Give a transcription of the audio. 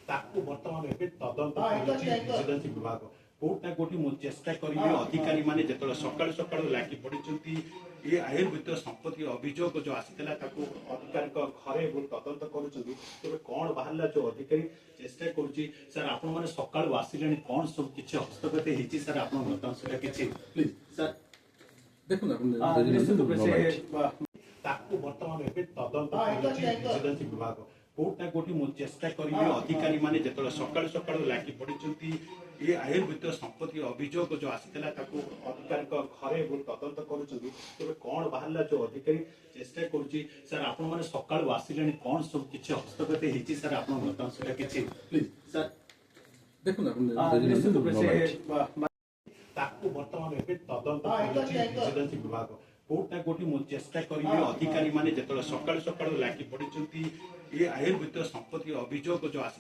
ताकू वर्तमान एबे तदंत करूची विजिलेंस विभाग कोर्ट ना कोठी मु चेष्टा करिवे अधिकारी माने जेतले सकाळ सकाळ लागी पडिचंती ये आयुर्वेद संपत्ति अभियोग जो आसीतला ताकू अधिकारी को घरे तदंत करूचंती तबे कोन बाहरला जो अधिकारी चेष्टा करूची सर आपण माने सकाळ आसिलेनी कोन सब किछि हस्तगत हेची सर आपण बतान सेटा किछि प्लीज सर देखो ताकू वर्तमान एबे तदंत करूची विजिलेंस विभाग कोर्ट ना कोठी मु चेष्टा करिवे अधिकारी माने जेतले सकाळ सकाळ लागी पडिचंती ये आयुर्वेद संपत्ति अभियोग जो आसीतला ताकू अधिकारी को घरे तदंत करूचंती तबे कोन बाहरला जो अधिकारी चेष्टा करूची सर आपण माने सकाळ आसिलेनी कोन सब किछि हस्तगत हेची सर आपण बतान सेटा किछि प्लीज सर देखो ताकू वर्तमान एबे तदंत करूची विजिलेंस विभाग कोर्ट ना कोठी मु चेष्टा करिवे अधिकारी माने जेतले सकाळ सकाळ लागी पडिचंती ये आयुर्वेद संपत्ति अभियोग जो